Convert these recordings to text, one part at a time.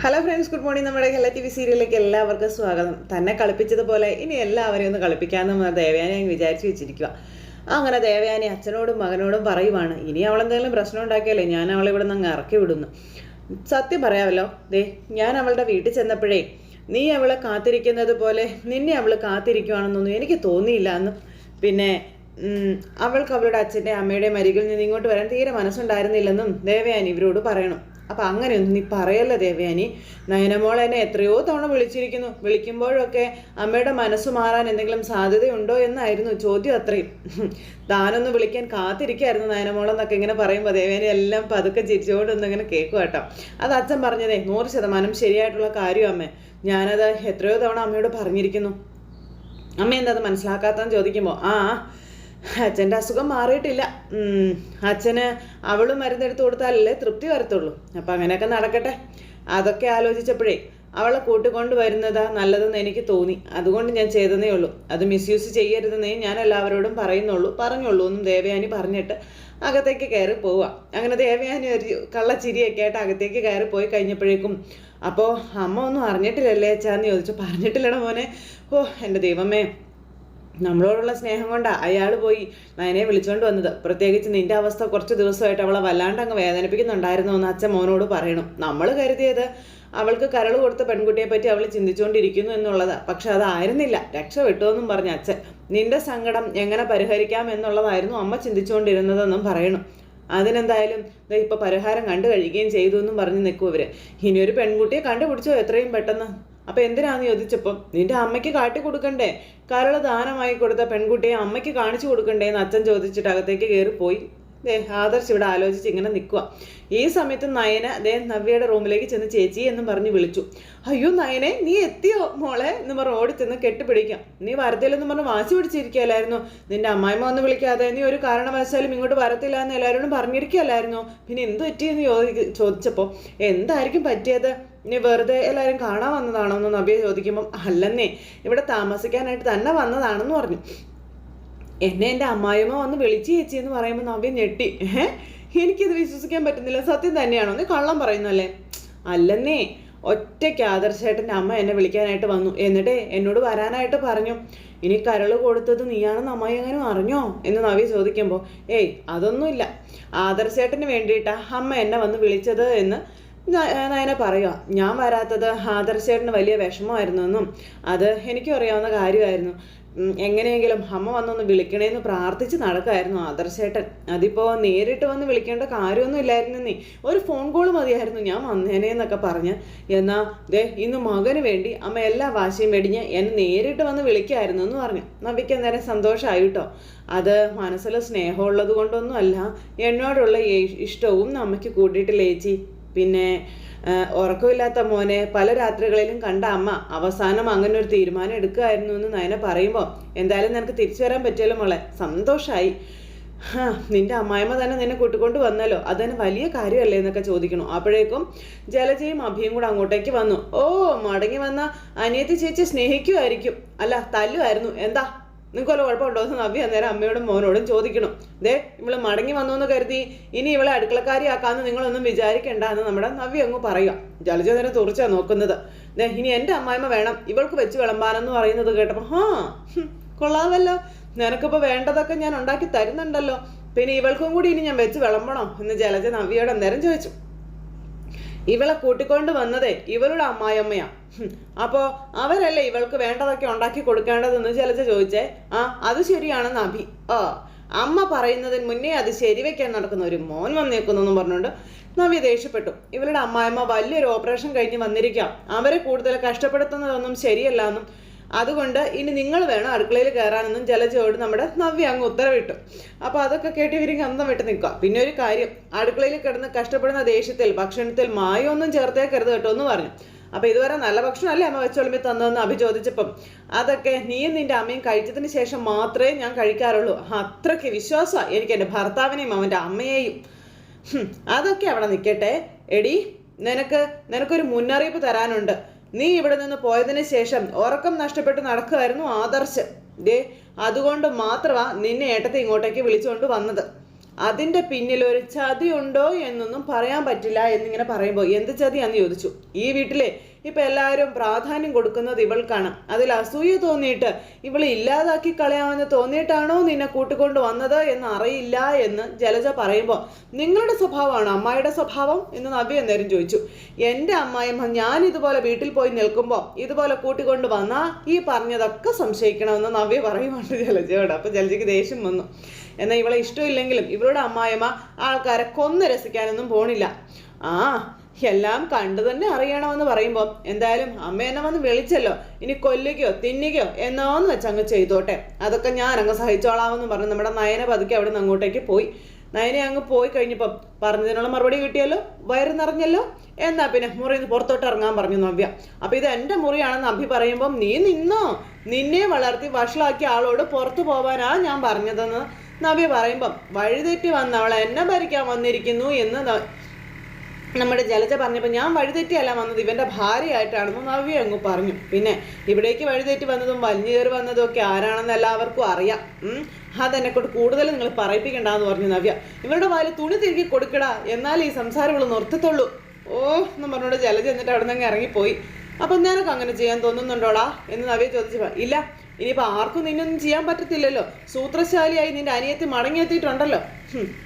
Hello friends, good morning. നമ്മുടെ Kerala TV സീരിയലിലേക്ക് എല്ലാവർക്കും സ്വാഗതം. തന്നെ കളിപ്പിച്ചതുപോലെ ഇനി എല്ലാവരെയും ഒന്ന് കളിപ്പിക്കാമെന്ന് ദേവയാനി അങ്ങ് വിചാരിച്ചു വെച്ചിരിക്കുക. അങ്ങനെ ദേവയാനി അച്ഛനോടും മകനോടും പറയുവാണ്, ഇനി അവളെന്തെങ്കിലും പ്രശ്നം ഉണ്ടാക്കിയാലേ ഞാൻ അവളെ ഇവിടെ നിന്ന് അങ്ങ് ഇറക്കി വിടുന്നു. സത്യം പറയാമല്ലോ, ഞാൻ അവളുടെ വീട്ടിൽ ചെന്നപ്പോഴേ നീ അവളെ കാത്തിരിക്കുന്നത് പോലെ നിന്നെ അവൾ കാത്തിരിക്കുവാണെന്നൊന്നും എനിക്ക് തോന്നിയില്ല എന്നും, പിന്നെ അവൾക്ക് അവളുടെ അച്ഛൻ്റെ അമ്മയുടെയും അരികിൽ നിന്ന് ഇങ്ങോട്ട് വരാൻ തീരെ മനസ്സുണ്ടായിരുന്നില്ലെന്നും ദേവയാനി ഇവരോട് പറയണം. അപ്പം അങ്ങനെയൊന്നും നീ പറയല്ല ദേവയാനി. നയനമോൾ എന്നെ എത്രയോ തവണ വിളിച്ചിരിക്കുന്നു. വിളിക്കുമ്പോഴൊക്കെ അമ്മയുടെ മനസ്സ് മാറാൻ എന്തെങ്കിലും സാധ്യതയുണ്ടോ എന്നായിരുന്നു ചോദ്യം. അത്രയും താനൊന്ന് വിളിക്കാൻ കാത്തിരിക്കായിരുന്നു നയനമോളെന്നൊക്കെ ഇങ്ങനെ പറയുമ്പോൾ ദേവയാനി എല്ലാം പതുക്കെ ചിരിച്ചുകൊണ്ടൊന്നും ഇങ്ങനെ കേൾക്കുക കേട്ടോ. അത് അച്ഛൻ പറഞ്ഞതേ 100% ശരിയായിട്ടുള്ള കാര്യം അമ്മേ. ഞാനത് എത്രയോ തവണ അമ്മയോട് പറഞ്ഞിരിക്കുന്നു. അമ്മ എന്താ അത് മനസ്സിലാക്കാത്തതെന്ന് ചോദിക്കുമ്പോൾ അച്ഛൻ്റെ അസുഖം മാറിയിട്ടില്ല. അച്ഛന് അവൾ മരുന്നെടുത്ത് കൊടുത്താലല്ലേ തൃപ്തി വരത്തുള്ളൂ. അപ്പം അങ്ങനെയൊക്കെ നടക്കട്ടെ. അതൊക്കെ ആലോചിച്ചപ്പോഴേ അവളെ കൂട്ടിക്കൊണ്ട് വരുന്നതാ നല്ലതെന്ന് എനിക്ക് തോന്നി. അതുകൊണ്ട് ഞാൻ ചെയ്തതേ ഉള്ളൂ. അത് മിസ്യൂസ് ചെയ്യരുതെന്നേ ഞാൻ എല്ലാവരോടും പറഞ്ഞുള്ളൂ എന്നും ദേവയാനി പറഞ്ഞിട്ട് അകത്തേക്ക് കയറി പോവുക. അങ്ങനെ ദേവയാനി ഒരു കള്ളച്ചിരിയൊക്കെ ആയിട്ട് അകത്തേക്ക് കയറി പോയി കഴിഞ്ഞപ്പോഴേക്കും അപ്പോൾ അമ്മ ഒന്നും അറിഞ്ഞിട്ടില്ലല്ലേ അച്ഛാന്ന് ചോദിച്ചു. പറഞ്ഞിട്ടില്ലട മോനെ. എൻ്റെ ദൈവമേ, നമ്മളോടുള്ള സ്നേഹം കൊണ്ടാണ് അയാൾ പോയി നയനെ വിളിച്ചുകൊണ്ട് വന്നത്. പ്രത്യേകിച്ച് നിന്റെ അവസ്ഥ കുറച്ച് ദിവസമായിട്ട് അവളെ വല്ലാണ്ട് അങ്ങ് വേദനിപ്പിക്കുന്നുണ്ടായിരുന്നു എന്ന് അച്ഛൻ മോനോട് പറയണം. നമ്മൾ കരുതിയത് അവൾക്ക് കരൾ കൊടുത്ത പെൺകുട്ടിയെ പറ്റി അവൾ ചിന്തിച്ചുകൊണ്ടിരിക്കുന്നു എന്നുള്ളതാണ്. പക്ഷെ അതായിരുന്നില്ല. രക്ഷപ്പെട്ടുവെന്നും പറഞ്ഞ അച്ഛൻ നിന്റെ സങ്കടം എങ്ങനെ പരിഹരിക്കാം എന്നുള്ളതായിരുന്നു അമ്മ ചിന്തിച്ചുകൊണ്ടിരുന്നതെന്നും പറയണം. അതിനെന്തായാലും ഇപ്പം പരിഹാരം കണ്ടു കഴിയുകയും ചെയ്തു എന്നും പറഞ്ഞ് നിൽക്കും ഇവർ. ഇനിയൊരു പെൺകുട്ടിയെ കണ്ടുപിടിച്ചോ എത്രയും പെട്ടെന്ന്. അപ്പം എന്തിനാന്ന് ചോദിച്ചപ്പം നിന്റെ അമ്മയ്ക്ക് കാട്ടി കൊടുക്കണ്ടേ? കരൾ ദാനമായി കൊടുത്ത പെൺകുട്ടിയെ അമ്മയ്ക്ക് കാണിച്ചു കൊടുക്കണ്ടേ എന്ന് അച്ഛൻ ചോദിച്ചിട്ട് അകത്തേക്ക് കയറിപ്പോയി. ആദർശ് ഇവിടെ ആലോചിച്ച് ഇങ്ങനെ നിൽക്കുക. ഈ സമയത്ത് നയന നവ്യയുടെ റൂമിലേക്ക് ചെന്ന് ചേച്ചി എന്നും പറഞ്ഞ് വിളിച്ചു. അയ്യോ നയനെ, നീ എത്തിയോ മോളെ എന്ന് പറഞ്ഞ് ഓടി ചെന്ന് കെട്ടിപ്പിടിക്കാം. നീ വരത്തില്ലെന്ന് പറഞ്ഞ് വാശി പിടിച്ചിരിക്കുകയല്ലായിരുന്നു. നിന്റെ അമ്മായിമ്മ ഒന്ന് വിളിക്കാതെ നീ ഒരു കാരണവശാലും ഇങ്ങോട്ട് വരത്തില്ല എന്ന് എല്ലാവരോടും പറഞ്ഞിരിക്കുകയല്ലായിരുന്നു. പിന്നെ എന്ത് പറ്റിയെന്ന് ചോദിച്ചപ്പോൾ എന്തായിരിക്കും പറ്റിയത്? നീ വെറുതെ എല്ലാവരും കാണാൻ വന്നതാണോ എന്ന് നവ്യ ചോദിക്കുമ്പം അല്ലെന്നേ, ഇവിടെ താമസിക്കാനായിട്ട് തന്നെ വന്നതാണെന്ന് പറഞ്ഞു. എന്നെ എൻ്റെ അമ്മായിമ്മ വന്ന് വിളിച്ചു ചേച്ചി എന്ന് പറയുമ്പോൾ നവ്യ ഞെട്ടി. എനിക്കിത് വിശ്വസിക്കാൻ പറ്റുന്നില്ല. സത്യം തന്നെയാണോ? നീ കള്ളം പറയുന്നല്ലേ? അല്ലെന്നേ, ഒറ്റയ്ക്ക് ആദർശേട്ടൻ്റെ അമ്മ എന്നെ വിളിക്കാനായിട്ട് വന്നു. എന്നിട്ട് എന്നോട് വരാനായിട്ട് പറഞ്ഞു. ഇനി കരൾ കൊടുത്തത് നീയാണെന്ന് അമ്മായി എങ്ങനെ അറിഞ്ഞോ എന്ന് നവ്യ ചോദിക്കുമ്പോൾ അതൊന്നുമില്ല. ആദർശേട്ടന് വേണ്ടിയിട്ടാണ് അമ്മ എന്നെ വന്ന് വിളിച്ചത് എന്ന് നയന പറയുക. ഞാൻ വരാത്തത് ആദർശേട്ടന് വലിയ വിഷമമായിരുന്നു എന്നും അത് എനിക്കും അറിയാവുന്ന കാര്യമായിരുന്നു. എങ്ങനെയെങ്കിലും അമ്മ വന്നൊന്ന് വിളിക്കണേന്ന് പ്രാർത്ഥിച്ച് നടക്കായിരുന്നു ആദർശേട്ടൻ. അതിപ്പോൾ നേരിട്ട് വന്ന് വിളിക്കേണ്ട കാര്യമൊന്നും ഇല്ലായിരുന്നു. നീ ഒരു ഫോൺ കോൾ മതിയായിരുന്നു, ഞാൻ വന്നേനേന്നൊക്കെ പറഞ്ഞ്. എന്നാൽ ഇന്ന് മകന് വേണ്ടി അമ്മ എല്ലാ വാശിയും വെടിഞ്ഞ് എന്നെ നേരിട്ട് വന്ന് വിളിക്കായിരുന്നു എന്ന് പറഞ്ഞു. നവ്യയ്ക്ക് അന്നേരം സന്തോഷമായി കേട്ടോ. അത് മനസ്സിൽ സ്നേഹമുള്ളത് കൊണ്ടൊന്നും അല്ല, എന്നോടുള്ള ഇഷ്ടവും അമ്മയ്ക്ക് കൂട്ടിയിട്ടില്ല ചേച്ചി. പിന്നെ ഉറക്കമില്ലാത്ത മോനെ പല രാത്രികളിലും കണ്ട അമ്മ അവസാനം അങ്ങനെ ഒരു തീരുമാനം എടുക്കുകയായിരുന്നു എന്ന് നയന പറയുമ്പോൾ എന്തായാലും നിനക്ക് തിരിച്ചു വരാൻ പറ്റിയല്ലോ മോളെ, സന്തോഷമായി. നിന്റെ അമ്മായിമ്മ തന്നെ നിന്നെ കൂട്ടിക്കൊണ്ട് വന്നല്ലോ, അത് തന്നെ വലിയ കാര്യമല്ലേ എന്നൊക്കെ ചോദിക്കണു. അപ്പോഴേക്കും ജലജയും അഭിയും കൂടെ അങ്ങോട്ടേക്ക് വന്നു. മടങ്ങി വന്ന അനിയത്തി ചേച്ചി സ്നേഹിക്കുമായിരിക്കും, അല്ല തല്ലുമായിരുന്നു, എന്താ നിങ്ങൾക്ക് വല്ല കുഴപ്പമുണ്ടോ എന്ന് നവ്യ അന്നേരം അമ്മയോടും മോനോടും ചോദിക്കണം. ഇവള് മടങ്ങി വന്നു എന്ന് കരുതി ഇനി ഇവളെ അടുക്കളക്കാരിയാക്കാന്ന് നിങ്ങളൊന്നും വിചാരിക്കേണ്ട എന്ന് നമ്മുടെ നവ്യ അങ്ങ് പറയുക. ജലജ നേരെ തുറച്ചാ നോക്കുന്നത്. ഇനി എൻ്റെ അമ്മായിമ്മ വേണം ഇവൾക്ക് വെച്ച് വിളമ്പാനെന്ന് പറയുന്നത് കേട്ടപ്പോൾ കൊള്ളാമല്ലോ, നിനക്കിപ്പോൾ വേണ്ടതൊക്കെ ഞാൻ ഉണ്ടാക്കി തരുന്നുണ്ടല്ലോ, പിന്നെ ഇവൾക്കും കൂടി ഇനി ഞാൻ വെച്ച് വിളമ്പണോ എന്ന് ജലജ നവ്യയോട് അന്നേരം ചോദിച്ചു. ഇവളെ കൂട്ടിക്കൊണ്ട് വന്നതേ ഇവളുടെ അമ്മായിയമ്മയാ, അപ്പോൾ അവരല്ലേ ഇവൾക്ക് വേണ്ടതൊക്കെ ഉണ്ടാക്കി കൊടുക്കേണ്ടതെന്ന് ജലജ ചോദിച്ചേ. അത് ശരിയാണെന്ന് അഭി. അമ്മ പറയുന്നതിന് മുന്നേ അത് ശരിവെക്കാൻ നടക്കുന്ന ഒരു മോൻ വന്നേക്കുന്നെന്നും പറഞ്ഞുകൊണ്ട് നവ്യ ദേഷ്യപ്പെട്ടു. ഇവളുടെ അമ്മായിമ്മ വലിയൊരു ഓപ്പറേഷൻ കഴിഞ്ഞ് വന്നിരിക്കാം, അവരെ കൂടുതൽ കഷ്ടപ്പെടുത്തുന്നതൊന്നും ശരിയല്ല എന്നും അതുകൊണ്ട് ഇനി നിങ്ങൾ വേണം അടുക്കളയിൽ കയറാനെന്നും ജലജയോട് നമ്മുടെ നവ്യ അങ്ങ് ഉത്തരവിട്ടു. അപ്പോൾ അതൊക്കെ കേട്ട് ഇവർക്ക് അന്തം വിട്ട് നിൽക്കുക. പിന്നെ ഒരു കാര്യം, അടുക്കളയിൽ കിടന്ന് കഷ്ടപ്പെടുന്ന ദേഷ്യത്തിൽ ഭക്ഷണത്തിൽ മായമൊന്നും ചേർത്തേക്കരുത് കേട്ടോ എന്ന് പറഞ്ഞു. അപ്പോൾ ഇതുവരെ നല്ല ഭക്ഷണമല്ലേ അമ്മ വെച്ചൊളിമ്പി തന്നതെന്ന് അഭി ചോദിച്ചപ്പം അതൊക്കെ നീയും നിന്റെ അമ്മയും കഴിച്ചതിന് ശേഷം മാത്രമേ ഞാൻ കഴിക്കാറുള്ളൂ. അത്രയ്ക്ക് വിശ്വാസമാണ് എനിക്ക് എൻ്റെ ഭർത്താവിനെയും അവൻ്റെ അമ്മയെയും. അതൊക്കെ അവിടെ നിൽക്കട്ടെ. എടി, നിനക്കൊരു മുന്നറിയിപ്പ് തരാനുണ്ട്. നീ ഇവിടെ നിന്ന് പോയതിന് ശേഷം ഉറക്കം നഷ്ടപ്പെട്ട് നടക്കുമായിരുന്നു ആദർശ്. അതുകൊണ്ട് മാത്രമാണ് നിന്നെ ഏട്ടത്തെ ഇങ്ങോട്ടേക്ക് വിളിച്ചുകൊണ്ട് വന്നത്. അതിൻ്റെ പിന്നിൽ ഒരു ചതി ഉണ്ടോ എന്നൊന്നും പറയാൻ പറ്റില്ല എന്നിങ്ങനെ പറയുമ്പോൾ എന്ത് ചതിയാന്ന് ചോദിച്ചു. ഈ വീട്ടിലെ ഇപ്പം എല്ലാവരും പ്രാധാന്യം കൊടുക്കുന്നത് ഇവൾക്കാണ്. അതിൽ അസൂയ തോന്നിയിട്ട് ഇവളെ ഇല്ലാതാക്കി കളയാമെന്ന് തോന്നിയിട്ടാണോ നിന്നെ കൂട്ടിക്കൊണ്ട് വന്നത് എന്ന് അറിയില്ല എന്ന് ജലജ പറയുമ്പോൾ നിങ്ങളുടെ സ്വഭാവമാണ് അമ്മായിയുടെ സ്വഭാവം എന്ന് നവ്യ നേരം ചോദിച്ചു. എൻ്റെ അമ്മായിയമ്മ ഞാൻ ഇതുപോലെ വീട്ടിൽ പോയി നിൽക്കുമ്പോൾ ഇതുപോലെ കൂട്ടിക്കൊണ്ട് വന്നാൽ ഈ പറഞ്ഞതൊക്കെ സംശയിക്കണമെന്ന് നവ്യ പറയുന്നുണ്ട് ജലജയോട്. അപ്പം ജലജയ്ക്ക് ദേഷ്യം വന്നു. എന്നാൽ ഇവളെ ഇഷ്ടമില്ലെങ്കിലും ഇവളുടെ അമ്മായിയമ്മ ആൾക്കാരെ കൊന്ന് രസിക്കാനൊന്നും പോണില്ല. എല്ലാം കണ്ടു തന്നെ അറിയണമെന്ന് പറയുമ്പോൾ എന്തായാലും അമ്മ എന്നെ വന്ന് വിളിച്ചല്ലോ, ഇനി കൊല്ലുകയോ തിന്നുകയോ എന്നോന്ന് വെച്ച് അങ്ങ് ചെയ്തോട്ടെ, അതൊക്കെ ഞാൻ അങ്ങ് സഹിച്ചോളാമെന്ന് പറഞ്ഞ് നമ്മുടെ നയന പതുക്കെ അവിടെ നിന്ന് അങ്ങോട്ടേക്ക് പോയി. നയനെ അങ്ങ് പോയി കഴിഞ്ഞപ്പം പറഞ്ഞതിനുള്ള മറുപടി കിട്ടിയല്ലോ, വയറ് നിറഞ്ഞല്ലോ, എന്നാ പിന്നെ മുറിയിൽ നിന്ന് പുറത്തോട്ട് ഇറങ്ങാൻ പറഞ്ഞു നവ്യ. അപ്പം ഇത് എൻ്റെ മുറിയാണെന്ന് അഭി പറയുമ്പം നീ നിന്നോ, നിന്നെ വളർത്തി വഷളാക്കിയ ആളോട് പുറത്തു പോവാനാ ഞാൻ പറഞ്ഞതെന്ന് നവ്യ പറയുമ്പം വഴിതെറ്റി വന്ന അവൾ എന്നെ ഭരിക്കാൻ വന്നിരിക്കുന്നു എന്ന് നമ്മുടെ ജലജ പറഞ്ഞപ്പോൾ ഞാൻ വഴിതെറ്റിയല്ല വന്നത്, ഇവൻ്റെ ഭാര്യയായിട്ടാണെന്ന് നവ്യ അങ്ങ് പറഞ്ഞു. പിന്നെ ഇവിടേക്ക് വഴിതെറ്റി വന്നതും വലിഞ്ഞു കയറി വന്നതും ഒക്കെ ആരാണെന്ന് എല്ലാവർക്കും അറിയാം. അതെന്നെക്കൊണ്ട് കൂടുതൽ നിങ്ങൾ പറയിപ്പിക്കണ്ടെന്ന് പറഞ്ഞു നവ്യ. ഇവരുടെ വായിൽ തുണി തിരികെ കൊടുക്കടാ, എന്നാൽ ഈ സംസാരം ഇവൾ നിർത്തത്തുള്ളൂ. എന്ന് പറഞ്ഞോണ്ട് ജലജ എന്നിട്ട് അവിടെ നിന്ന് ഇറങ്ങിപ്പോയി. അപ്പം നിനക്ക് അങ്ങനെ ചെയ്യാൻ തോന്നുന്നുണ്ടോടാ എന്ന് നവ്യ ചോദിച്ചു. ഇല്ല, ഇനിയിപ്പോൾ ആർക്കും നിന്നൊന്നും ചെയ്യാൻ പറ്റത്തില്ലല്ലോ, സൂത്രശാലിയായി നിന്റെ അനിയത്തി മടങ്ങിയെത്തിയിട്ടുണ്ടല്ലോ.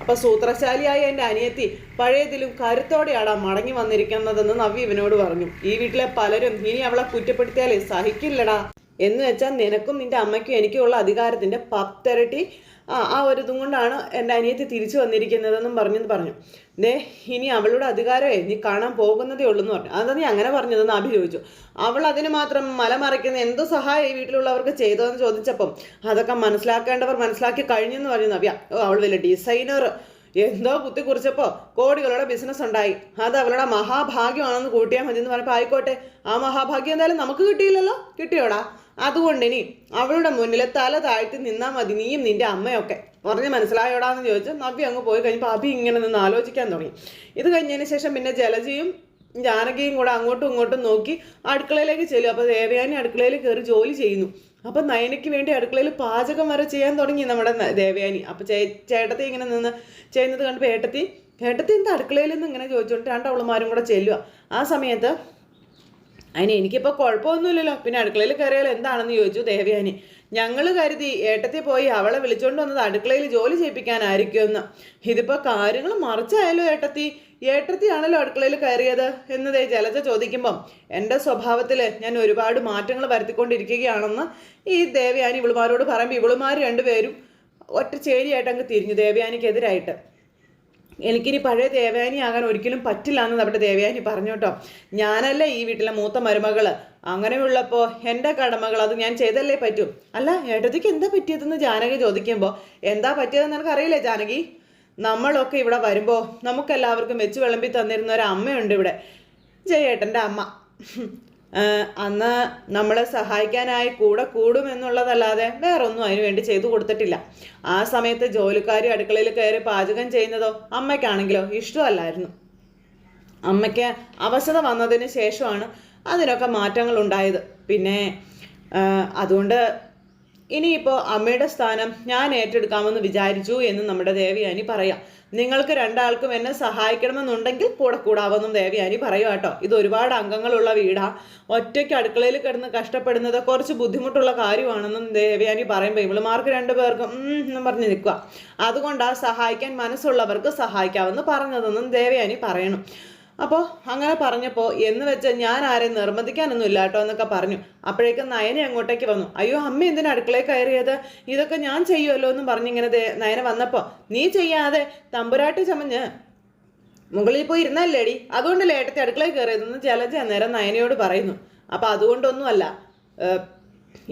അപ്പം സൂത്രശാലിയായി എൻ്റെ അനിയത്തി പഴയതിലും കരുത്തോടെയാണ് മടങ്ങി വന്നിരിക്കുന്നതെന്ന് നവ്യ ഇവനോട് പറഞ്ഞു. ഈ വീട്ടിലെ പലരും ഇനി അവളെ കുറ്റപ്പെടുത്തിയാലേ സഹിക്കില്ലടാ, എന്ന് വെച്ചാൽ നിനക്കും നിന്റെ അമ്മയ്ക്കും എനിക്കുള്ള അധികാരത്തിൻ്റെ 10 ഇരട്ടി ആ ഒരു ഇതും കൊണ്ടാണ് എൻ്റെ അനിയത്തി തിരിച്ചു വന്നിരിക്കുന്നതെന്നും പറഞ്ഞു. ഇനി അവളുടെ അധികാരമേ നീ കാണാൻ പോകുന്നതേ ഉള്ളൂ എന്ന് പറഞ്ഞു. അതാ നീ അങ്ങനെ പറഞ്ഞതെന്ന് അഭി ചോദിച്ചു. അവൾ അതിന് മാത്രം മലമറിക്കുന്ന എന്തോ സഹായം ഈ വീട്ടിലുള്ളവർക്ക് ചെയ്തതെന്ന് ചോദിച്ചപ്പം അതൊക്കെ മനസ്സിലാക്കേണ്ടവർ മനസ്സിലാക്കി കഴിഞ്ഞെന്ന് പറഞ്ഞു നവ്യ. അവൾ വലിയ ഡിസൈനർ, എന്തോ കുത്തി കുറിച്ചപ്പോൾ കോടികളുടെ ബിസിനസ് ഉണ്ടായി, അത് അവളുടെ മഹാഭാഗ്യമാണെന്ന് കൂട്ടിയാൽ മതി എന്ന് പറഞ്ഞപ്പോൾ ആയിക്കോട്ടെ, ആ മഹാഭാഗ്യം എന്തായാലും നമുക്ക് കിട്ടിയില്ലല്ലോ, കിട്ടിയോടാ, അതുകൊണ്ട് ഇനി അവളുടെ മുന്നിൽ തല താഴ്ത്തി നിന്നാൽ മതി നീയും നിന്റെ അമ്മയൊക്കെ, പറഞ്ഞ് മനസ്സിലായോടാന്ന് ചോദിച്ചു. നവ്യ അങ്ങ് പോയി കഴിഞ്ഞപ്പോൾ അഭി ഇങ്ങനെ നിന്ന് ആലോചിക്കാൻ തുടങ്ങി. ഇത് കഴിഞ്ഞതിന് ശേഷം പിന്നെ ജലജയും ജാനകിയും കൂടെ അങ്ങോട്ടും ഇങ്ങോട്ടും നോക്കി അടുക്കളയിലേക്ക് ചെല്ലും. അപ്പോൾ ദേവയാനി അടുക്കളയിൽ കയറി ജോലി ചെയ്യുന്നു. അപ്പം നയനയ്ക്ക് വേണ്ടി അടുക്കളയിൽ പാചകം വരെ ചെയ്യാൻ തുടങ്ങി നമ്മുടെ ദേവയാനി. അപ്പം ചേട്ടത്തി ഇങ്ങനെ നിന്ന് ചെയ്യുന്നത് കണ്ടപ്പോൾ ഏട്ടത്തി എന്താ അടുക്കളയിൽ നിന്ന് ഇങ്ങനെ ചോദിച്ചുകൊണ്ട് രണ്ടവളുമാരും കൂടെ ചെല്ലുക. ആ സമയത്ത് എനിക്കിപ്പോൾ കുഴപ്പമൊന്നുമില്ലല്ലോ, പിന്നെ അടുക്കളയിൽ കയറിയാൽ എന്താണെന്ന് ചോദിച്ചു ദേവയാനി. ഞങ്ങൾ കരുതി ഏട്ടത്തി പോയി അവളെ വിളിച്ചുകൊണ്ട് വന്നത് അടുക്കളയിൽ ജോലി ചെയ്യിപ്പിക്കാനായിരിക്കുമെന്ന്. ഇതിപ്പോൾ കാര്യങ്ങൾ മറിച്ചായാലോ ഏട്ടത്തിയാണല്ലോ അടുക്കളയിൽ കയറിയത് എന്ന് ജലജ ചോദിക്കുമ്പം എൻ്റെ സ്വഭാവത്തിൽ ഞാൻ ഒരുപാട് മാറ്റങ്ങൾ വരുത്തിക്കൊണ്ടിരിക്കുകയാണെന്ന് ഈ ദേവയാനി ഇവളുമാരോട് പറയുമ്പോൾ ഇവളുമാർ രണ്ടുപേരും ഒറ്റ ചേരിയായിട്ട് അങ്ങ് തിരിഞ്ഞു ദേവയാനിക്കെതിരായിട്ട്. എനിക്കിനി പഴയ ദേവയാനി ആകാൻ ഒരിക്കലും പറ്റില്ല എന്ന് നമ്മുടെ ദേവയാനി പറഞ്ഞു കേട്ടോ. ഞാനല്ല ഈ വീട്ടിലെ മൂത്ത മരുമകൾ, അങ്ങനെയുള്ളപ്പോൾ എൻ്റെ കടമകൾ അത് ഞാൻ ചെയ്തല്ലേ പറ്റൂ. അല്ല ഏട്ടത്തിക്ക് എന്താ പറ്റിയതെന്ന് ജാനകി ചോദിക്കുമ്പോൾ എന്താ പറ്റിയതെന്ന് എനിക്കറിയില്ലേ ജാനകി, നമ്മളൊക്കെ ഇവിടെ വരുമ്പോൾ നമുക്കെല്ലാവർക്കും വെച്ച് വിളമ്പി തന്നിരുന്ന ഒരു അമ്മയുണ്ട് ഇവിടെ, ജയേട്ടൻ്റെ അമ്മ. അന്ന് നമ്മളെ സഹായിക്കാനായി കൂടെ കൂടുമെന്നുള്ളതല്ലാതെ വേറൊന്നും അതിനു വേണ്ടി ചെയ്തു കൊടുത്തിട്ടില്ല. ആ സമയത്ത് ജോലിക്കാർ അടുക്കളയിൽ കയറി പാചകം ചെയ്യുന്നതോ അമ്മയ്ക്കാണെങ്കിലോ ഇഷ്ടമല്ലായിരുന്നു. അമ്മയ്ക്ക് അവശത വന്നതിന് ശേഷമാണ് അതിനൊക്കെ മാറ്റങ്ങൾ ഉണ്ടായത്. പിന്നെ അതുകൊണ്ട് ഇനിയിപ്പോൾ അമ്മയുടെ സ്ഥാനം ഞാൻ ഏറ്റെടുക്കാമെന്ന് വിചാരിച്ചു എന്ന് നമ്മുടെ ദേവയാനി പറയാം. നിങ്ങൾക്ക് രണ്ടാൾക്കും എന്നെ സഹായിക്കണമെന്നുണ്ടെങ്കിൽ കൂടെ കൂടാവെന്നും ദേവയാനി പറയുക കേട്ടോ. ഇത് ഒരുപാട് അംഗങ്ങളുള്ള വീടാ, ഒറ്റയ്ക്ക് അടുക്കളയിൽ കിടന്ന് കഷ്ടപ്പെടുന്നത് കുറച്ച് ബുദ്ധിമുട്ടുള്ള കാര്യമാണെന്നും ദേവയാനി പറയുമ്പോൾ ഇവളുമാർക്ക് രണ്ടുപേർക്കും എന്നും പറഞ്ഞ് നിൽക്കുക. അതുകൊണ്ടാ സഹായിക്കാൻ മനസ്സുള്ളവർക്ക് സഹായിക്കാമെന്ന് പറഞ്ഞതെന്നും ദേവയാനി പറയണം. അപ്പോൾ അങ്ങനെ പറഞ്ഞപ്പോൾ എന്ന് വെച്ച് ഞാൻ ആരെയും നിർബന്ധിക്കാനൊന്നും ഇല്ല കേട്ടോ എന്നൊക്കെ പറഞ്ഞു. അപ്പോഴേക്കും നയന അങ്ങോട്ടേക്ക് വന്നു. അയ്യോ അമ്മ എന്തിനാ അടുക്കളയിൽ കയറിയത്, ഇതൊക്കെ ഞാൻ ചെയ്യുമല്ലോ എന്നും പറഞ്ഞിങ്ങനെ നയന വന്നപ്പോൾ നീ ചെയ്യാതെ തമ്പുരാട്ടി ചമഞ്ഞ് മുകളിൽ പോയി ഇരുന്നല്ലേടി, അതുകൊണ്ടല്ലേ ഏട്ടത്തി അടുക്കളയിൽ കയറിയതെന്ന് ജലജ അന്നേരം നയനയോട് പറയുന്നു. അപ്പോൾ അതുകൊണ്ടൊന്നുമല്ല,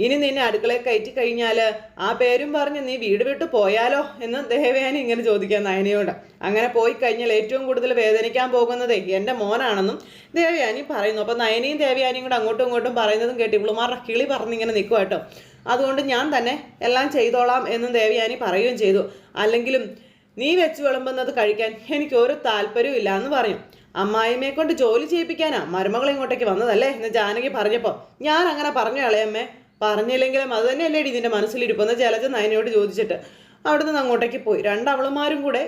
ഇനി നിന്നെ അടുക്കളയിൽ കയറ്റി കഴിഞ്ഞാൽ ആ പേരും പറഞ്ഞ് നീ വീട് വിട്ട് പോയാലോ എന്ന് ദേവയാനി ഇങ്ങനെ ചോദിക്കുക നയനയോട്. അങ്ങനെ പോയി കഴിഞ്ഞാൽ ഏറ്റവും കൂടുതൽ വേദനിക്കാൻ പോകുന്നത് എൻ്റെ മോനാണെന്നും ദേവയാനി പറയുന്നു. അപ്പോൾ നയനയും ദേവയാനിയും കൂടെ അങ്ങോട്ടും ഇങ്ങോട്ടും പറയുന്നതും കേട്ട് ഇവളുമാരുടെ കിളി പറഞ്ഞിങ്ങനെ നിൽക്കുക കേട്ടോ. അതുകൊണ്ട് ഞാൻ തന്നെ എല്ലാം ചെയ്തോളാം എന്നും ദേവയാനി പറയുകയും ചെയ്തു. അല്ലെങ്കിലും നീ വെച്ച് വിളമ്പുന്നത് കഴിക്കാൻ എനിക്കൊരു താല്പര്യവും ഇല്ല എന്ന് പറയും. അമ്മായിമ്മയെ കൊണ്ട് ജോലി ചെയ്യിപ്പിക്കാനാ മരുമകൾ ഇങ്ങോട്ടേക്ക് വന്നതല്ലേ എന്ന് ജാനകി പറഞ്ഞപ്പോൾ ഞാൻ അങ്ങനെ പറഞ്ഞു ഇളയമ്മേ, പറഞ്ഞില്ലെങ്കിലും അത് തന്നെയല്ലേ ഇതിൻ്റെ മനസ്സിലിരിപ്പെന്ന് ജലജ നയനയോട് ചോദിച്ചിട്ട്. അവിടെ നിന്ന് അങ്ങോട്ടേക്ക് പോയി. രണ്ടവളുമാരും കൂടെ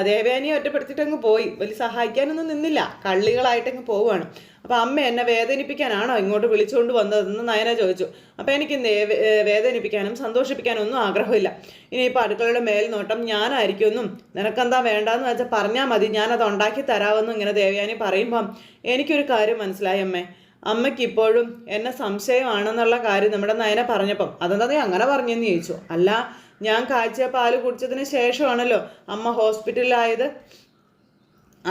ദേവയാനിയെ ഒറ്റപ്പെടുത്തിയിട്ട് അങ്ങ് പോയി. വലിയ സഹായിക്കാനൊന്നും നിന്നില്ല, കള്ളികളായിട്ടങ്ങ് പോവുകയാണ്. അപ്പം അമ്മ എന്നെ വേദനിപ്പിക്കാനാണോ ഇങ്ങോട്ട് വിളിച്ചുകൊണ്ട് വന്നതെന്ന് നയന ചോദിച്ചു. അപ്പം എനിക്ക് വേദനിപ്പിക്കാനും സന്തോഷിപ്പിക്കാനും ഒന്നും ആഗ്രഹമില്ല. ഇനിയിപ്പോൾ അടുക്കളയുടെ മേൽനോട്ടം ഞാനായിരിക്കുമെന്നും നിനക്കെന്താ വേണ്ടാന്ന് വെച്ചാൽ പറഞ്ഞാൽ മതി, ഞാനത് ഉണ്ടാക്കി തരാമെന്നും ഇങ്ങനെ ദേവയാനി പറയുമ്പം എനിക്കൊരു കാര്യം മനസ്സിലായി അമ്മേ. അമ്മയ്ക്ക് ഇപ്പോഴും എന്നെ സംശയമാണെന്നുള്ള കാര്യം നമ്മുടെ നയന പറഞ്ഞപ്പം അതെന്താ നീ അങ്ങനെ പറഞ്ഞെന്ന് ചോദിച്ചു. അല്ല, ഞാൻ കാഴ്ച പാല് കുടിച്ചതിന് ശേഷമാണല്ലോ അമ്മ ഹോസ്പിറ്റലിലായത്.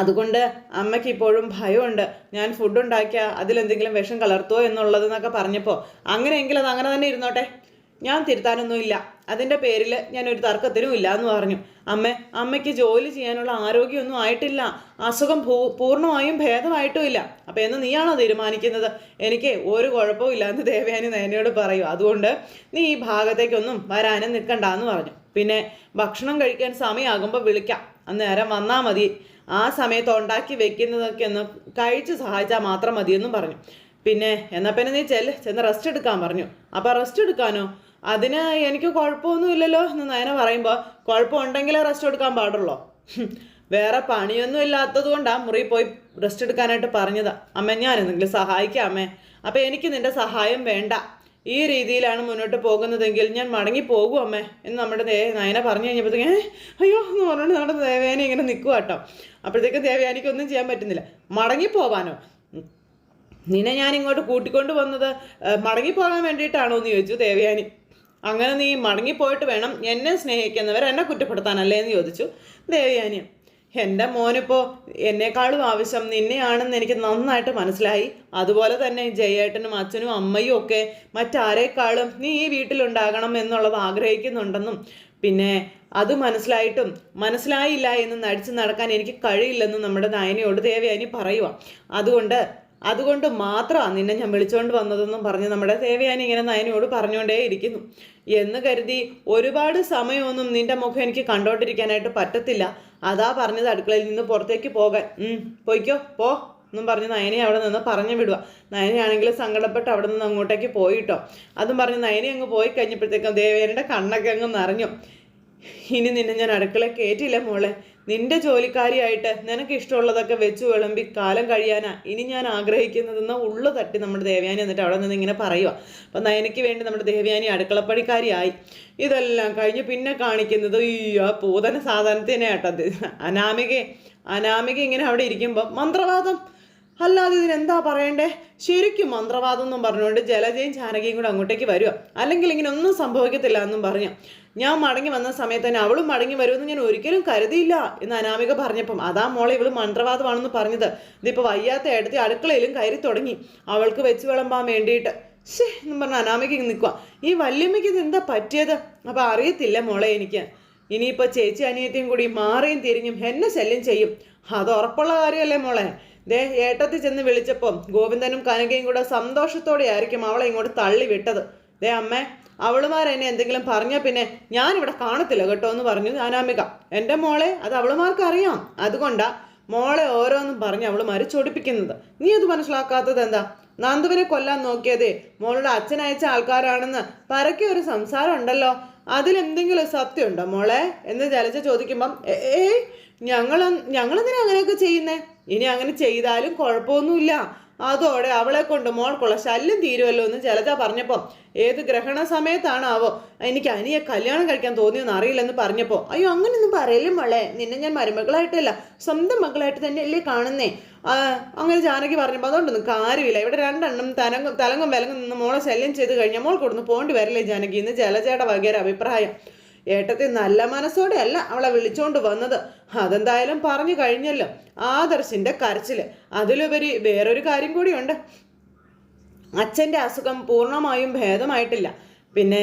അതുകൊണ്ട് അമ്മയ്ക്ക് ഇപ്പോഴും ഭയമുണ്ട്, ഞാൻ ഫുഡ് ഉണ്ടാക്കിയാൽ അതിലെന്തെങ്കിലും വിഷം കലർത്തോ എന്നുള്ളതെന്നൊക്കെ പറഞ്ഞപ്പോൾ അങ്ങനെയെങ്കിൽ അത് അങ്ങനെ തന്നെ ഇരുന്നോട്ടെ, ഞാൻ തിരുത്താനൊന്നുമില്ല, അതിൻ്റെ പേരിൽ ഞാനൊരു തർക്കത്തിനും ഇല്ല എന്ന് പറഞ്ഞു. അമ്മയ്ക്ക് ജോലി ചെയ്യാനുള്ള ആരോഗ്യമൊന്നും ആയിട്ടില്ല, അസുഖം പൂർണ്ണമായും ഭേദമായിട്ടും ഇല്ല. അപ്പം എന്ന് നീയാണോ തീരുമാനിക്കുന്നത്? എനിക്ക് ഒരു കുഴപ്പവും ഇല്ല എന്ന് ദേവയാനി നയനയോട് പറയൂ. അതുകൊണ്ട് നീ ഈ ഭാഗത്തേക്കൊന്നും വരാനും നിൽക്കണ്ടെന്ന് പറഞ്ഞു. പിന്നെ ഭക്ഷണം കഴിക്കാൻ സമയമാകുമ്പോൾ വിളിക്കാം, അന്നേരം വന്നാൽ മതി, ആ സമയത്ത് ഉണ്ടാക്കി വെക്കുന്നതൊക്കെ ഒന്ന് കഴിച്ച് സഹായിച്ചാൽ മാത്രം മതിയെന്നും പറഞ്ഞു. പിന്നെ എന്നാൽ പിന്നെ നീ ചെന്ന് റെസ്റ്റ് എടുക്കാൻ പറഞ്ഞു. അപ്പം റെസ്റ്റ് എടുക്കാനോ? അതിന് എനിക്ക് കുഴപ്പമൊന്നുമില്ലല്ലോ എന്ന് നയന പറയുമ്പോൾ കുഴപ്പമുണ്ടെങ്കിലേ റെസ്റ്റ് എടുക്കാൻ പാടുള്ളൂ. വേറെ പണിയൊന്നും ഇല്ലാത്തത് കൊണ്ടാണ് മുറി പോയി റെസ്റ്റ് എടുക്കാനായിട്ട് പറഞ്ഞതാ. അമ്മ ഞാൻ എന്തെങ്കിലും സഹായിക്കാം അമ്മേ. അപ്പം എനിക്ക് നിൻ്റെ സഹായം വേണ്ട, ഈ രീതിയിലാണ് മുന്നോട്ട് പോകുന്നതെങ്കിൽ ഞാൻ മടങ്ങി പോകും അമ്മേ എന്ന് നമ്മുടെ നയന പറഞ്ഞു കഴിഞ്ഞപ്പോഴത്തേക്ക് അയ്യോ എന്ന് പറഞ്ഞുകൊണ്ട് നമ്മുടെ ദേവയാനി ഇങ്ങനെ നിൽക്കുക കേട്ടോ. അപ്പോഴത്തേക്കും ദേവയാനിക്കൊന്നും ചെയ്യാൻ പറ്റുന്നില്ല. മടങ്ങിപ്പോവാനോ? നിന്നെ ഞാൻ ഇങ്ങോട്ട് കൂട്ടിക്കൊണ്ട് വന്നത് മടങ്ങിപ്പോകാൻ വേണ്ടിയിട്ടാണോ എന്ന് ചോദിച്ചു ദേവയാനി. അങ്ങനെ നീ മടങ്ങിപ്പോയിട്ട് വേണം എന്നെ സ്നേഹിക്കുന്നവർ എന്നെ കുറ്റപ്പെടുത്താനല്ലേ എന്ന് ചോദിച്ചു ദേവയാനി. എൻ്റെ മോനിപ്പോൾ എന്നെക്കാളും ആവശ്യം നിന്നെയാണെന്ന് എനിക്ക് നന്നായിട്ട് മനസ്സിലായി. അതുപോലെ തന്നെ ജയേട്ടനും അച്ഛനും അമ്മയും ഒക്കെ മറ്റാരേക്കാളും നീ ഈ വീട്ടിലുണ്ടാകണം എന്നുള്ളത് ആഗ്രഹിക്കുന്നുണ്ടെന്നും പിന്നെ അത് മനസ്സിലായില്ല എന്ന് നടിച്ച് നടക്കാൻ എനിക്ക് കഴിയില്ലെന്നും നമ്മുടെ നയനയോട് ദേവയാനി പറയുക. അതുകൊണ്ട് മാത്രമാണ് നിന്നെ ഞാൻ വിളിച്ചുകൊണ്ട് വന്നതെന്നും പറഞ്ഞ് നമ്മുടെ ദേവയാനി ഇങ്ങനെ നയനയോട് പറഞ്ഞുകൊണ്ടേ ഇരിക്കുന്നു. എന്ന് കരുതി ഒരുപാട് സമയമൊന്നും നിന്റെ മുഖം എനിക്ക് കണ്ടോണ്ടിരിക്കാനായിട്ട് പറ്റത്തില്ല. അതാ പറഞ്ഞത് അടുക്കളയിൽ നിന്ന് പുറത്തേക്ക് പോകാൻ. പോയിക്കോ പോ എന്നും പറഞ്ഞ് നയനെ അവിടെ നിന്ന് പറഞ്ഞു വിടുക. നയനയാണെങ്കിൽ സങ്കടപ്പെട്ട് അവിടെ നിന്ന് അങ്ങോട്ടേക്ക് പോയിട്ടോ. അതും പറഞ്ഞ് നയനെ അങ്ങ് പോയി കഴിഞ്ഞപ്പോഴത്തേക്കും ദേവയാനിയുടെ കണ്ണൊക്കെ അങ്ങ് നിറഞ്ഞു. ഇനി നിന്നെ ഞാൻ അടുക്കളയിൽ കയറ്റില്ല മോളെ, നിന്റെ ജോലിക്കാരിയായിട്ട് നിനക്ക് ഇഷ്ടമുള്ളതൊക്കെ വെച്ച് വിളമ്പി കാലം കഴിയാനാ ഇനി ഞാൻ ആഗ്രഹിക്കുന്നതെന്ന് ഉള്ളു തട്ടി നമ്മുടെ ദേവയാനി എന്നിട്ട് അവിടെ നിന്ന് ഇങ്ങനെ പറയുക. അപ്പം നയനയ്ക്ക് വേണ്ടി നമ്മുടെ ദേവയാനി അടുക്കളപ്പണിക്കാരിയായി. ഇതെല്ലാം കഴിഞ്ഞ് പിന്നെ കാണിക്കുന്നത് ഈ പൂതന സാധനത്തിനെ കേട്ടത് അനാമിക ഇങ്ങനെ അവിടെ ഇരിക്കുമ്പോൾ മന്ത്രവാദം അല്ലാതെ ഇതിനെന്താ പറയണ്ടേ, ശരിക്കും മന്ത്രവാദം എന്നും പറഞ്ഞുകൊണ്ട് ജലജയും ജാനകിയും കൂടെ അങ്ങോട്ടേക്ക് വരിക. അല്ലെങ്കിൽ ഇങ്ങനെ ഒന്നും സംഭവിക്കത്തില്ല എന്നും പറഞ്ഞു. ഞാൻ മടങ്ങി വന്ന സമയത്ത് തന്നെ അവളും മടങ്ങി വരുമെന്ന് ഞാൻ ഒരിക്കലും കരുതിയില്ല എന്ന് അനാമിക പറഞ്ഞപ്പം അതാ മോളെ ഇവള് മന്ത്രവാദമാണെന്ന് പറഞ്ഞത്. ഇതിപ്പോൾ വയ്യാത്ത എടുത്തി അടുക്കളയിലും കയറി തുടങ്ങി അവൾക്ക് വെച്ച് വിളമ്പാൻ വേണ്ടിയിട്ട്. എന്നും പറഞ്ഞ അനാമിക നിൽക്കുക. ഈ വല്യമ്മയ്ക്ക് ഇത് എന്താ പറ്റിയത്? അപ്പം അറിയത്തില്ല മോളെ എനിക്ക്. ഇനിയിപ്പോൾ ചേച്ചി അനിയത്തിയും കൂടി മാറിയും തിരിഞ്ഞും എന്നെ ശല്യം ചെയ്യും, അത് ഉറപ്പുള്ള കാര്യമല്ലേ മോളെ. ഏട്ടത്തിൽ ചെന്ന് വിളിച്ചപ്പം ഗോവിന്ദനും കനകയും കൂടെ സന്തോഷത്തോടെ ആയിരിക്കും അവളെ ഇങ്ങോട്ട് തള്ളി വിട്ടത്. അമ്മേ, അവളുമാരെന്നെ എന്തെങ്കിലും പറഞ്ഞാൽ പിന്നെ ഞാനിവിടെ കാണത്തില്ല കേട്ടോ എന്ന് പറഞ്ഞു അനാമിക. എൻ്റെ മോളെ അത് അവളുമാർക്ക് അറിയാം, അതുകൊണ്ടാ മോളെ ഓരോന്നും പറഞ്ഞ് അവളുമാർ ചൊടിപ്പിക്കുന്നത്. നീ അത് മനസ്സിലാക്കാത്തത് എന്താ? നന്ദുവിനെ കൊല്ലാൻ നോക്കിയതേ മോളുടെ അച്ഛനയച്ച ആൾക്കാരാണെന്ന് പരക്കെ ഒരു സംസാരം ഉണ്ടല്ലോ, അതിലെന്തെങ്കിലും സത്യമുണ്ടോ മോളെ എന്ന് ജലജ ചോദിക്കുമ്പം ഞങ്ങളെന്തിനാ അങ്ങനെയൊക്കെ ചെയ്യുന്നേ? ഇനി അങ്ങനെ ചെയ്താലും കുഴപ്പമൊന്നുമില്ല, അതോടെ അവളെ കൊണ്ട് മോൾക്കുള്ള ശല്യം തീരുമല്ലോ എന്ന് ജലജ പറഞ്ഞപ്പോൾ ഏത് ഗ്രഹണ സമയത്താണാവോ എനിക്ക് അനിയെ കല്യാണം കഴിക്കാൻ തോന്നിയെന്ന് അറിയില്ലെന്ന് പറഞ്ഞപ്പോൾ അയ്യോ അങ്ങനെയൊന്നും പറയല്ലേ മോളെ, നിന്നെ ഞാൻ മരുമകളായിട്ടല്ല സ്വന്തം മക്കളായിട്ട് തന്നെ അല്ലേ കാണുന്നേ അങ്ങനെ ജാനകി പറഞ്ഞപ്പോൾ അതുകൊണ്ടൊന്നും കാര്യമില്ല. ഇവിടെ രണ്ടെണ്ണം തലങ്ങും വിലങ്ങും നിന്ന് മോളെ ശല്യം ചെയ്ത് കഴിഞ്ഞാൽ മോൾ കൊടുന്ന് പോണ്ടി വരില്ലേ ജാനകി എന്ന് ജലജയുടെ വകേര അഭിപ്രായം. ഏട്ടത്തി നല്ല മനസ്സോടെ അല്ല അവളെ വിളിച്ചോണ്ട് വന്നത്, അതെന്തായാലും പറഞ്ഞു കഴിഞ്ഞല്ലോ. ആദർശിന്റെ കരച്ചില്, അതിലുപരി വേറൊരു കാര്യം കൂടിയുണ്ട്. അച്ഛൻ്റെ അസുഖം പൂർണ്ണമായും ഭേദമായിട്ടില്ല. പിന്നെ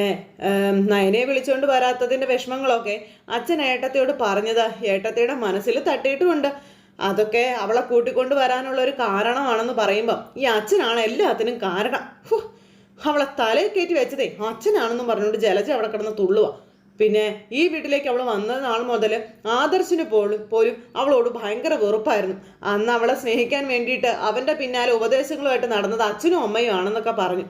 നയനെ വിളിച്ചുകൊണ്ട് വരാത്തതിൻ്റെ വിഷമങ്ങളൊക്കെ അച്ഛൻ ഏട്ടത്തിയോട് പറഞ്ഞത് ഏട്ടത്തിയുടെ മനസ്സിൽ തട്ടിയിട്ടുമുണ്ട്. അതൊക്കെ അവളെ കൂട്ടിക്കൊണ്ട് വരാനുള്ള ഒരു കാരണമാണെന്ന് പറയുമ്പം ഈ അച്ഛനാണ് എല്ലാത്തിനും കാരണം. അവളെ തലയിൽ കയറ്റി വെച്ചതേ അച്ഛനാണെന്നും പറഞ്ഞുകൊണ്ട് ജലജ അവിടെ കിടന്ന് തുള്ളുക. പിന്നെ ഈ വീട്ടിലേക്ക് അവൾ വന്ന നാൾ മുതൽ ആദർശിന് പോലും അവളോട് ഭയങ്കര വെറുപ്പായിരുന്നു. അന്ന് അവളെ സ്നേഹിക്കാൻ വേണ്ടിയിട്ട് അവൻ്റെ പിന്നാലെ ഉപദേശങ്ങളുമായിട്ട് നടന്നത് അച്ഛനും അമ്മയും ആണെന്നൊക്കെ പറഞ്ഞു.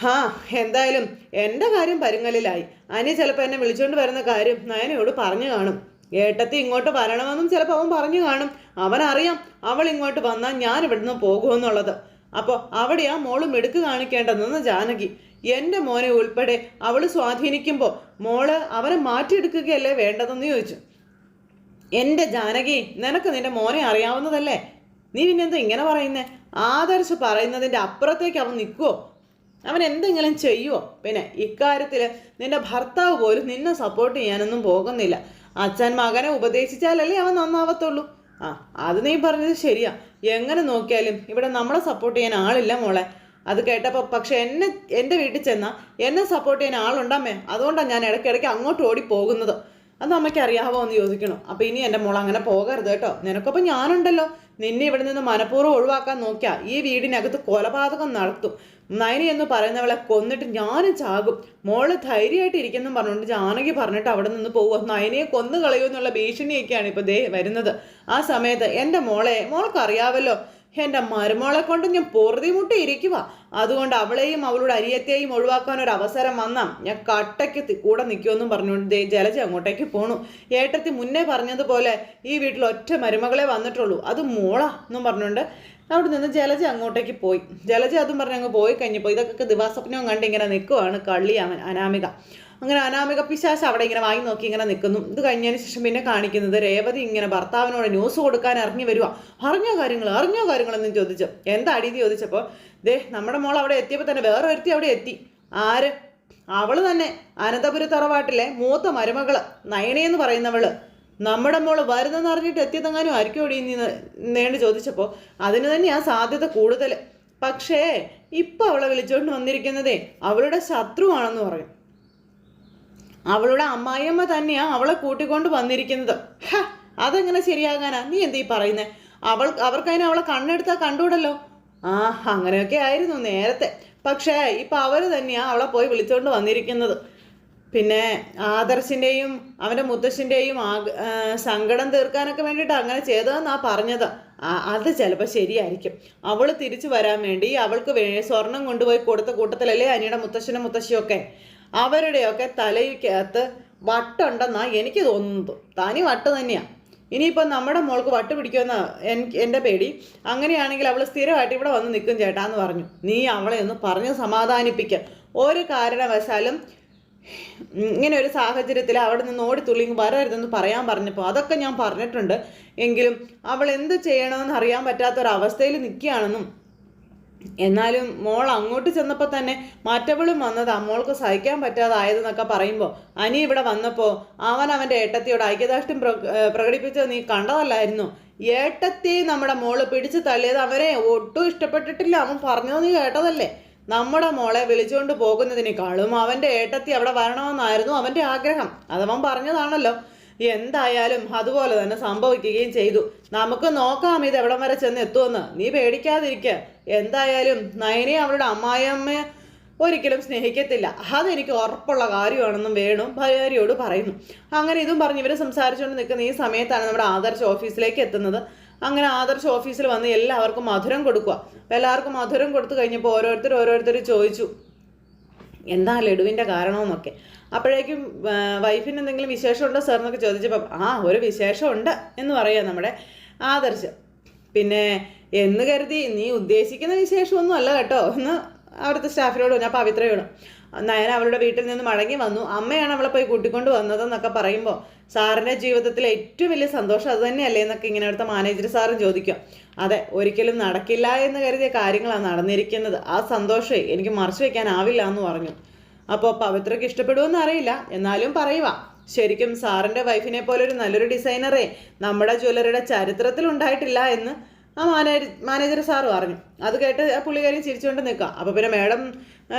ഹാ, എന്തായാലും എൻ്റെ കാര്യം പരുങ്ങലിലായി. അനി ചിലപ്പോൾ എന്നെ വിളിച്ചുകൊണ്ട് വരുന്ന കാര്യം നയനയോട് പറഞ്ഞു കാണും. ഏട്ടത്തി ഇങ്ങോട്ട് വരണമെന്നും ചിലപ്പോൾ അവൻ പറഞ്ഞു കാണും. അവനറിയാം അവൾ ഇങ്ങോട്ട് വന്നാൽ ഞാൻ ഇവിടുന്ന് പോകുമെന്നുള്ളത്. അപ്പോൾ അവിടെയാ മോള് മിടുക്ക് കാണിക്കേണ്ടതെന്ന് ജാനകി. എൻ്റെ മോനെ ഉൾപ്പെടെ അവൾ സ്വാധീനിക്കുമ്പോൾ മോള് അവനെ മാറ്റിയെടുക്കുകയല്ലേ വേണ്ടതെന്ന് ചോദിച്ചു. എൻ്റെ ജാനകി, നിനക്ക് നിന്റെ മോനെ അറിയാവുന്നതല്ലേ, നീ പിന്നെന്താ ഇങ്ങനെ പറയുന്നേ? ആദർശ് പറയുന്നതിൻ്റെ അപ്പുറത്തേക്ക് അവൻ നിൽക്കുവോ? അവൻ എന്തെങ്കിലും ചെയ്യുമോ? പിന്നെ ഇക്കാര്യത്തിൽ നിന്റെ ഭർത്താവ് പോലും നിന്നെ സപ്പോർട്ട് ചെയ്യാനൊന്നും പോകുന്നില്ല. അച്ഛൻ മകനെ ഉപദേശിച്ചാലല്ലേ അവൻ നന്നാവത്തുള്ളൂ. ആ, അത് നീ പറഞ്ഞത് ശരിയാ. എങ്ങനെ നോക്കിയാലും ഇവിടെ നമ്മളെ സപ്പോർട്ട് ചെയ്യാൻ ആളില്ല മോളെ. അത് കേട്ടപ്പോൾ പക്ഷെ എൻ്റെ വീട്ടിൽ ചെന്നാൽ എന്നെ സപ്പോർട്ട് ചെയ്യാൻ ആളുണ്ടമ്മേ. അതുകൊണ്ടാണ് ഞാൻ ഇടയ്ക്കിടയ്ക്ക് അങ്ങോട്ട് ഓടി പോകുന്നത്. അത് അമ്മയ്ക്ക് അറിയാവോ എന്ന് ചോദിക്കണം. അപ്പം ഇനി എൻ്റെ മോൾ അങ്ങനെ പോകരുത് കേട്ടോ. നിനക്കൊപ്പം ഞാനുണ്ടല്ലോ. നിന്നെ ഇവിടെ നിന്ന് മനഃപൂർവ്വം ഒഴിവാക്കാൻ നോക്കിയാൽ ഈ വീടിനകത്ത് കൊലപാതകം നടത്തും. നയനി എന്ന് പറയുന്നവളെ കൊന്നിട്ട് ഞാനും ചാകും. മോള് ധൈര്യമായിട്ട് ഇരിക്കുന്നു പറഞ്ഞുകൊണ്ട് ജാനകി പറഞ്ഞിട്ട് അവിടെ നിന്ന് പോവുക. നയനിയെ കൊന്നു കളയുമെന്നുള്ള ഭീഷണിയൊക്കെയാണ് ഇപ്പോൾ ദേ വരുന്നത്. ആ സമയത്ത് എൻ്റെ മോൾക്കറിയാവല്ലോ, എൻ്റെ മരുമോളെ കൊണ്ട് ഞാൻ പൊറുതിമുട്ടി ഇരിക്കുക. അതുകൊണ്ട് അവളെയും അവളുടെ അരിയത്തെയും ഒഴിവാക്കാൻ ഒരു അവസരം വന്നാൽ ഞാൻ കട്ടയ്ക്ക് കൂടെ നിൽക്കുമെന്നും പറഞ്ഞുകൊണ്ട് ജലജ അങ്ങോട്ടേക്ക് പോണു. ഏട്ടത്തി മുന്നേ പറഞ്ഞതുപോലെ ഈ വീട്ടിൽ ഒറ്റ മരുമകളെ വന്നിട്ടുള്ളൂ, അത് മോളാ എന്നും പറഞ്ഞുകൊണ്ട് അവിടെ നിന്ന് ജലജ അങ്ങോട്ടേക്ക് പോയി. ജലജ അതും പറഞ്ഞ് അങ്ങ് പോയി കഴിഞ്ഞപ്പോൾ ഇതൊക്കെ ദിവാസ്വപ്നവും കണ്ട് ഇങ്ങനെ നിൽക്കുവാണ് അനാമിക. അങ്ങനെ അനാമിക പിശാശ് അവിടെ ഇങ്ങനെ വാങ്ങി നോക്കി ഇങ്ങനെ നിൽക്കുന്നു. ഇത് കഴിഞ്ഞതിന് ശേഷം പിന്നെ കാണിക്കുന്നത് രേവതി ഇങ്ങനെ ഭർത്താവിനോട് ന്യൂസ് കൊടുക്കാൻ ഇറങ്ങി വരുവാ. അറിഞ്ഞോ കാര്യങ്ങളെന്നും ചോദിച്ചു. എന്താ അടിയെന്ന് ചോദിച്ചപ്പോൾ നമ്മുടെ മോൾ അവിടെ എത്തിയപ്പോൾ തന്നെ വേറെ ഒരുത്തി അവിടെ എത്തി. ആര്? അവള് തന്നെ, അനന്തപുര തറവാട്ടിലെ മൂത്ത മരുമകള് നയനയെന്ന് പറയുന്നവള്. നമ്മുടെ മോള് വരുന്നെന്ന് അറിഞ്ഞിട്ട് എത്തിയതെങ്ങാനും ആയിരിക്കും ഓടിയെന്ന് ചോദിച്ചപ്പോൾ അതിന് തന്നെയാ സാധ്യത കൂടുതൽ. പക്ഷേ ഇപ്പൊ അവളെ വിളിച്ചുകൊണ്ട് വന്നിരിക്കുന്നതേ അവളുടെ ശത്രുവാണെന്ന് പറയും. അവളുടെ അമ്മായിയമ്മ തന്നെയാ അവളെ കൂട്ടിക്കൊണ്ട് വന്നിരിക്കുന്നത്. അതെങ്ങനെ ശരിയാകാനാ? നീ എന്തീ പറയുന്നേ? അവർക്കതിനെ അവളെ കണ്ണെടുത്താൽ കണ്ടുകൂടല്ലോ. ആ, അങ്ങനെയൊക്കെ ആയിരുന്നു നേരത്തെ. പക്ഷേ ഇപ്പൊ അവര് തന്നെയാ അവളെ പോയി വിളിച്ചുകൊണ്ട് വന്നിരിക്കുന്നത്. പിന്നെ ആദർശിൻ്റെയും അവൻ്റെ മുത്തശ്ശിൻ്റെയും സങ്കടം തീർക്കാനൊക്കെ വേണ്ടിയിട്ട് അങ്ങനെ ചെയ്തതെന്നാ പറഞ്ഞത്. അത് ചിലപ്പോൾ ശരിയായിരിക്കും. അവൾ തിരിച്ചു വരാൻ വേണ്ടി അവൾക്ക് സ്വർണം കൊണ്ടുപോയി കൊടുത്ത കൂട്ടത്തിലല്ലേ അനിയുടെ മുത്തശ്ശനും മുത്തശ്ശിയൊക്കെ. അവരുടെയൊക്കെ തലയ്ക്കകത്ത് വട്ടുണ്ടെന്നാ എനിക്ക് തോന്നുന്നത്. തനി വട്ട് തന്നെയാണ്. ഇനിയിപ്പോൾ നമ്മുടെ മോൾക്ക് വട്ട് പിടിക്കുമെന്നാ എൻ്റെ പേടി. അങ്ങനെയാണെങ്കിൽ അവൾ സ്ഥിരമായിട്ട് ഇവിടെ വന്ന് നിൽക്കും ചേട്ടാന്ന് പറഞ്ഞു. നീ അവളെ ഒന്ന് പറഞ്ഞ് സമാധാനിപ്പിക്കുക. ഒരു കാരണവശാലും ഇങ്ങനെ ഒരു സാഹചര്യത്തിൽ അവിടെ നിന്ന് ഓടിത്തുള്ളി വരരുതെന്ന് പറയാൻ പറഞ്ഞപ്പോൾ അതൊക്കെ ഞാൻ പറഞ്ഞിട്ടുണ്ട്. എങ്കിലും അവൾ എന്ത് ചെയ്യണമെന്ന് അറിയാൻ പറ്റാത്തൊരവസ്ഥയിൽ നിൽക്കുകയാണെന്നും, എന്നാലും മോൾ അങ്ങോട്ട് ചെന്നപ്പോൾ തന്നെ മറ്റവളും വന്നത് മോൾക്ക് സഹിക്കാൻ പറ്റാതായതെന്നൊക്കെ പറയുമ്പോൾ അനി ഇവിടെ വന്നപ്പോൾ അവൻ്റെ ഏട്ടത്തിയോട് ഐക്യദാഷ്ട്യം പ്രകടിപ്പിച്ചത് നീ കണ്ടതല്ലായിരുന്നു. ഏട്ടത്തി നമ്മുടെ മോള് പിടിച്ചു തള്ളിയത് അവനെ ഒട്ടും ഇഷ്ടപ്പെട്ടിട്ടില്ല. അവൻ പറഞ്ഞത് നീ കേട്ടതല്ലേ? നമ്മുടെ മോളെ വിളിച്ചുകൊണ്ട് പോകുന്നതിനേക്കാളും അവൻ്റെ ഏട്ടത്തി അവിടെ വരണമെന്നായിരുന്നു അവൻ്റെ ആഗ്രഹം. അതവൻ പറഞ്ഞതാണല്ലോ. എന്തായാലും അതുപോലെ തന്നെ സംഭവിക്കുകയും ചെയ്തു. നമുക്ക് നോക്കാം ഇത് എവിടം വരെ ചെന്ന് എത്തുമെന്ന്. നീ പേടിക്കാതിരിക്കുക. എന്തായാലും നയനെ അവളുടെ അമ്മായിയമ്മയെ ഒരിക്കലും സ്നേഹിക്കത്തില്ല, അതെനിക്ക് ഉറപ്പുള്ള കാര്യമാണെന്നും വേണു ഭാര്യയോട് പറയുന്നു. അങ്ങനെ ഇതും പറഞ്ഞ് ഇവർ സംസാരിച്ചുകൊണ്ട് നിൽക്കുന്ന ഈ സമയത്താണ് നമ്മുടെ ആദർശ് ഓഫീസിലേക്ക് എത്തുന്നത്. അങ്ങനെ ആദർശ് ഓഫീസിൽ വന്ന് എല്ലാവർക്കും മധുരം കൊടുക്കുക. അപ്പോൾ എല്ലാവർക്കും മധുരം കൊടുത്തു കഴിഞ്ഞപ്പോൾ ഓരോരുത്തർ ചോദിച്ചു എന്താ ലഡുവിൻ്റെ കാരണമെന്നൊക്കെ. അപ്പോഴേക്കും വൈഫിന് എന്തെങ്കിലും വിശേഷമുണ്ടോ സാർ എന്നൊക്കെ ചോദിച്ചപ്പോൾ ഒരു വിശേഷമുണ്ട് എന്ന് പറയാം നമ്മുടെ ആദർശ്. പിന്നെ എന്ന് കരുതി നീ ഉദ്ദേശിക്കുന്ന വിശേഷമൊന്നും അല്ല കേട്ടോ എന്ന് അവിടുത്തെ സ്റ്റാഫിനോട് ഞാൻ പവിത്രയോട്. നയന അവളുടെ വീട്ടിൽ നിന്ന് മടങ്ങി വന്നു, അമ്മയാണ് അവളെ പോയി കൂട്ടിക്കൊണ്ട് വന്നതെന്നൊക്കെ പറയുമ്പോൾ സാറിൻ്റെ ജീവിതത്തിലെ ഏറ്റവും വലിയ സന്തോഷം അത് തന്നെയല്ലേ എന്നൊക്കെ ഇങ്ങനെ അവിടുത്തെ മാനേജർ സാറും ചോദിക്കുക. അതെ, ഒരിക്കലും നടക്കില്ല എന്ന് കരുതിയ കാര്യങ്ങളാണ് നടന്നിരിക്കുന്നത്. ആ സന്തോഷമേ എനിക്ക് മറച്ചു വയ്ക്കാനാവില്ല എന്ന് പറഞ്ഞു. അപ്പോൾ പവിത്രയ്ക്ക് ഇഷ്ടപ്പെടുമെന്ന് അറിയില്ല, എന്നാലും പറയുക, ശരിക്കും സാറിൻ്റെ വൈഫിനെ പോലെ ഒരു നല്ലൊരു ഡിസൈനറെ നമ്മുടെ ജ്വല്ലറിയുടെ ചരിത്രത്തിൽ ഉണ്ടായിട്ടില്ല എന്ന് ആ മാനേജർ സാറ് പറഞ്ഞു. അത് കേട്ട് ആ പുള്ളിക്കാരി ചിരിച്ചുകൊണ്ട് നിൽക്കുക. അപ്പോൾ പിന്നെ മേഡം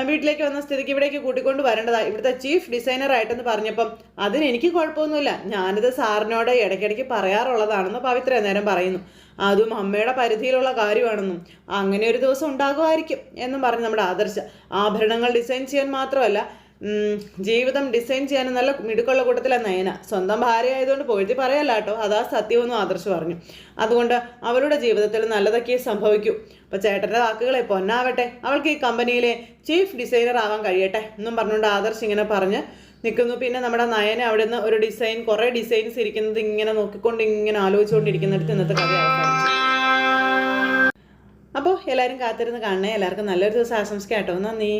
വീട്ടിലേക്ക് വന്ന സ്ഥിതിക്ക് ഇവിടേക്ക് കൂട്ടിക്കൊണ്ട് വരേണ്ടതാ ഇവിടുത്തെ ചീഫ് ഡിസൈനറായിട്ടെന്ന് പറഞ്ഞപ്പം അതിന് എനിക്ക് കുഴപ്പമൊന്നുമില്ല, ഞാനിത് സാറിനോട് ഇടയ്ക്കിടയ്ക്ക് പറയാറുള്ളതാണെന്ന് പവിത്ര നേരം പറയുന്നു. അതും അമ്മയുടെ പരിധിയിലുള്ള കാര്യമാണെന്നും അങ്ങനെ ഒരു ദിവസം ഉണ്ടാകുമായിരിക്കും എന്നും പറഞ്ഞ് നമ്മുടെ ആദർശ ആഭരണങ്ങൾ ഡിസൈൻ ചെയ്യാൻ മാത്രമല്ല ജീവിതം ഡിസൈൻ ചെയ്യാനും നല്ല മിടുക്കുള്ള കൂട്ടത്തിലാണ് നയന. സ്വന്തം ഭാര്യ ആയതുകൊണ്ട് പൊഴുതി പറയല്ല കേട്ടോ, അതാ സത്യമെന്നും ആദർശ് പറഞ്ഞു. അതുകൊണ്ട് അവളുടെ ജീവിതത്തിൽ നല്ലതൊക്കെ സംഭവിക്കൂ. അപ്പോൾ ചേട്ടൻ്റെ വാക്കുകളെ പൊന്നാവട്ടെ, അവൾക്ക് ഈ കമ്പനിയിലെ ചീഫ് ഡിസൈനർ ആവാൻ കഴിയട്ടെ എന്നും പറഞ്ഞുകൊണ്ട് ആദർശ് ഇങ്ങനെ പറഞ്ഞ് നിൽക്കുന്നു. പിന്നെ നമ്മുടെ നയനെ അവിടെ നിന്ന് ഒരു കുറേ ഡിസൈൻസ് ഇരിക്കുന്നത് ഇങ്ങനെ നോക്കിക്കൊണ്ട് ഇങ്ങനെ ആലോചിച്ചുകൊണ്ടിരിക്കുന്നിടത്ത് ഇന്നത്തെ കഥ അവസാനിച്ചു. അപ്പോൾ എല്ലാവരും കാത്തിരുന്ന് കാണണേ. എല്ലാവർക്കും നല്ലൊരു ദിവസം ആശംസിക്കാം കേട്ടോ. നന്ദി.